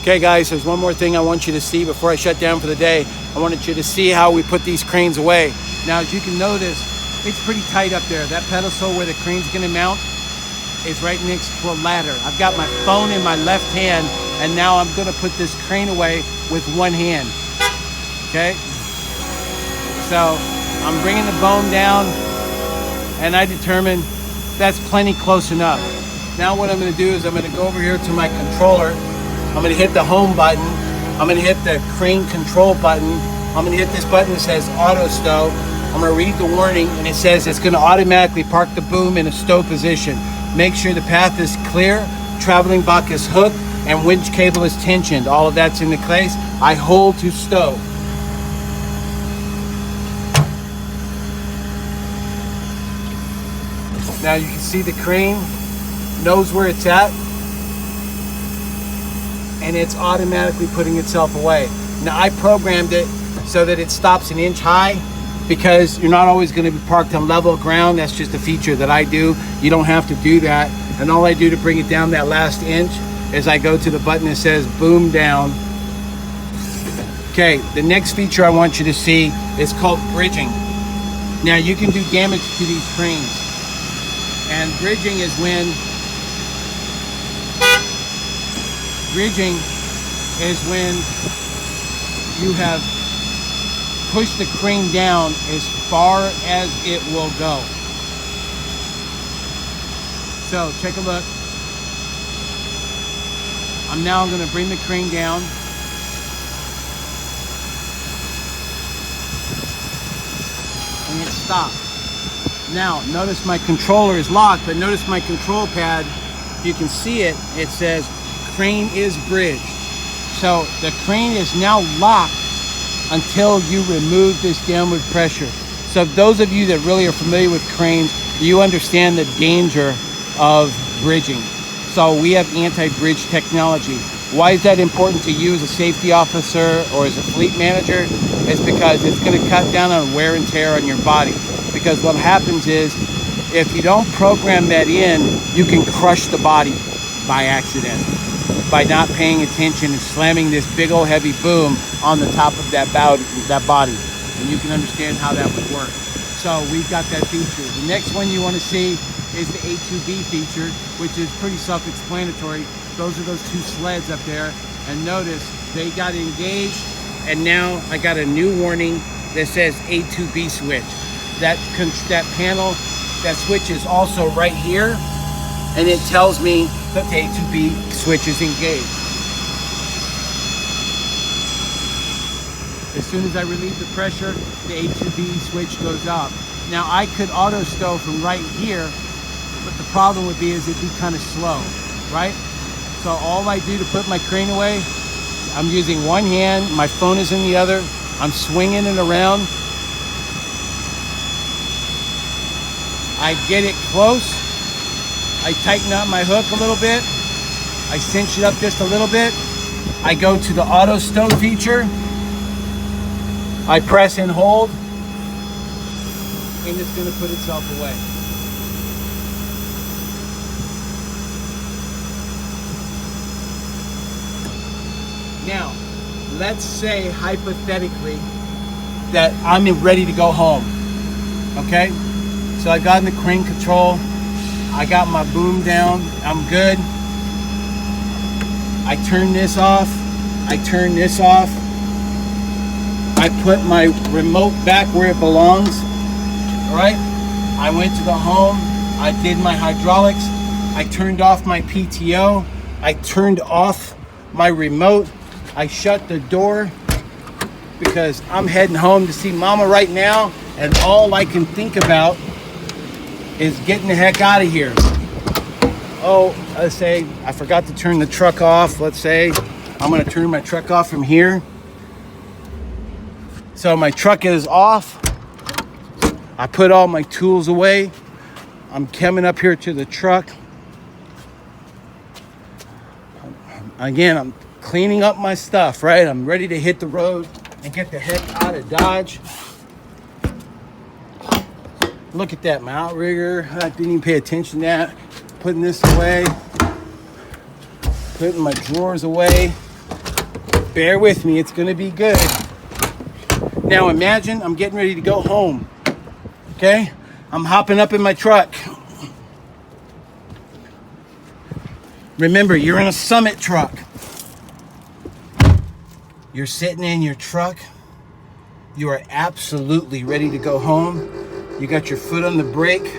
Okay guys, there's one more thing I want you to see before I shut down for the day. I wanted you to see how we put these cranes away. Now as you can notice, it's pretty tight up there. That pedestal where the crane's gonna mount is right next to a ladder. I've got my phone in my left hand, and now I'm gonna put this crane away with one hand, okay? So I'm bringing the boom down, and I determine that's plenty close enough. Now what I'm gonna do is I'm gonna go over here to my controller. I'm gonna hit the home button. I'm gonna hit the crane control button. I'm gonna hit this button that says auto stow. I'm gonna read the warning, and it says it's gonna automatically park the boom in a stow position. Make sure the path is clear, traveling block is hooked, and winch cable is tensioned. All of that's in the place. I hold to stow. Now you can see the crane knows where it's at, and it's automatically putting itself away. Now I programmed it so that it stops an inch high, because you're not always going to be parked on level ground. That's just a feature that I do. You don't have to do that. And all I do to bring it down that last inch is I go to the button that says boom down. Okay, the next feature I want you to see is called bridging. Now you can do damage to these cranes. And bridging is when you have push the crane down as far as it will go. So take a look. I'm now going to bring the crane down. And it stopped. Now notice my controller is locked, but notice my control pad, if you can see it, it says crane is bridged. So the crane is now locked until you remove this downward pressure. So those of you that really are familiar with cranes, you understand the danger of bridging. So we have anti-bridge technology. Why is that important to you as a safety officer or as a fleet manager? It's because it's going to cut down on wear and tear on your body. Because what happens is, if you don't program that in, you can crush the body by accident, by not paying attention and slamming this big old heavy boom on the top of that body. And you can understand how that would work. So we've got that feature. The next one you want to see is the A2B feature, which is pretty self-explanatory. Those are those two sleds up there. And notice they got engaged, and now I got a new warning that says A2B switch. That panel, that switch is also right here, and it tells me that the A2B switch is engaged. As soon as I relieve the pressure, the A2B switch goes up. Now I could auto stow from right here, but the problem would be it'd be kind of slow, right? So all I do to put my crane away, I'm using one hand, my phone is in the other, I'm swinging it around. I get it close, I tighten up my hook a little bit, I cinch it up just a little bit, I go to the auto stow feature, I press and hold, and it's going to put itself away. Now, let's say hypothetically that I'm ready to go home, okay? So I got in the crane control, I got my boom down, I'm good. I turn this off, I turn this off. I put my remote back where it belongs, all right? I went to the home, I did my hydraulics, I turned off my PTO, I turned off my remote, I shut the door because I'm heading home to see Mama right now, and all I can think about is getting the heck out of here. Oh, let's say I forgot to turn the truck off. Let's say I'm gonna turn my truck off from here. So my truck is off. I put all my tools away. I'm coming up here to the truck. Again, I'm cleaning up my stuff, right? I'm ready to hit the road and get the heck out of Dodge. Look at that, my outrigger. I didn't even pay attention to that. Putting this away. Putting my drawers away. Bear with me, it's gonna be good. Now imagine I'm getting ready to go home, okay? I'm hopping up in my truck. Remember, you're in a Summit truck. You're sitting in your truck. You are absolutely ready to go home. You got your foot on the brake.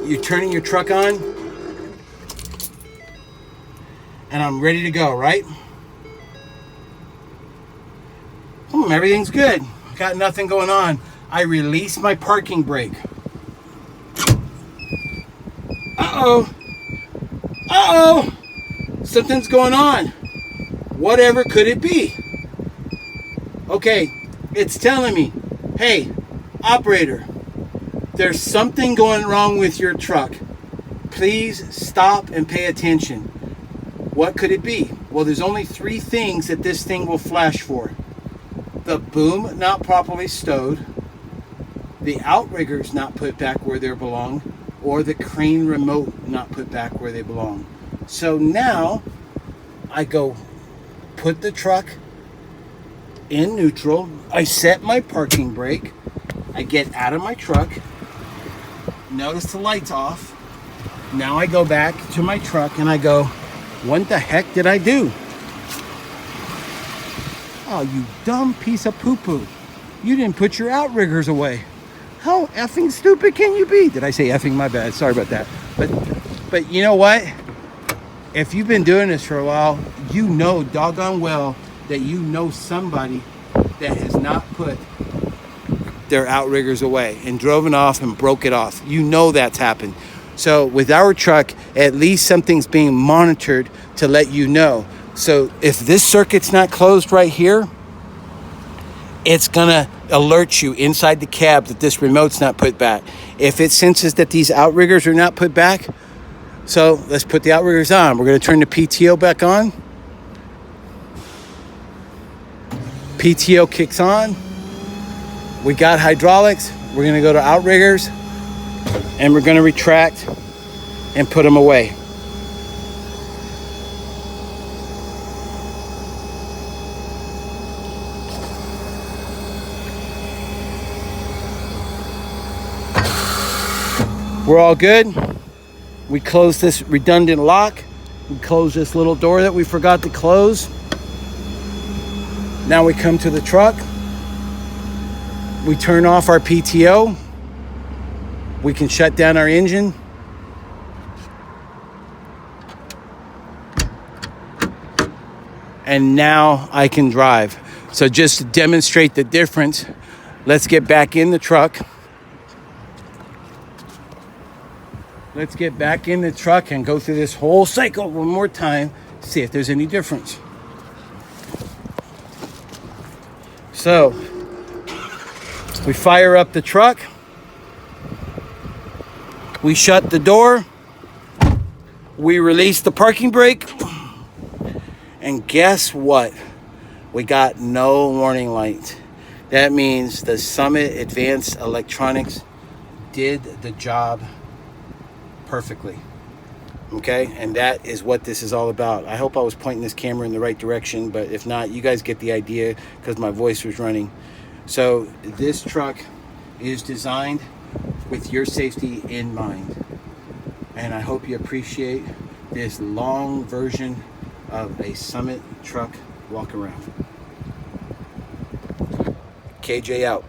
You're turning your truck on. And I'm ready to go, right? Everything's good. Got nothing going on. I release my parking brake. Uh-oh. Uh-oh. Something's going on. Whatever could it be? Okay, it's telling me, hey, operator, there's something going wrong with your truck. Please stop and pay attention. What could it be? Well, there's only 3 things that this thing will flash for. The boom not properly stowed, the outriggers not put back where they belong, or the crane remote not put back where they belong. So now I go put the truck in neutral. I set my parking brake. I get out of my truck. Notice the light's off. Now I go back to my truck and I go, what the heck did I do? Oh, you dumb piece of poo-poo. You didn't put your outriggers away. How effing stupid can you be? Did I say effing? My bad. Sorry about that. But you know what? If you've been doing this for a while, you know doggone well that you know somebody that has not put their outriggers away and driven off and broke it off. You know that's happened. So with our truck, at least something's being monitored to let you know. So if this circuit's not closed right here, it's gonna alert you inside the cab that this remote's not put back. If it senses that these outriggers are not put back, so let's put the outriggers on. We're gonna turn the PTO back on. PTO kicks on. We got hydraulics. We're gonna go to outriggers and we're gonna retract and put them away. We're all good. We close this redundant lock. We close this little door that we forgot to close. Now we come to the truck. We turn off our PTO. We can shut down our engine. And now I can drive. So just to demonstrate the difference, let's get back in the truck. Let's get back in the truck and go through this whole cycle one more time, see if there's any difference. So, we fire up the truck. We shut the door. We release the parking brake. And guess what? We got no warning light. That means the Summit Advanced Electronics did the job perfectly. Okay, and that is what this is all about. I hope I was pointing this camera in the right direction, but if not, you guys get the idea because my voice was running. So this truck is designed with your safety in mind, and I hope you appreciate this long version of a Summit truck walk around. KJ out.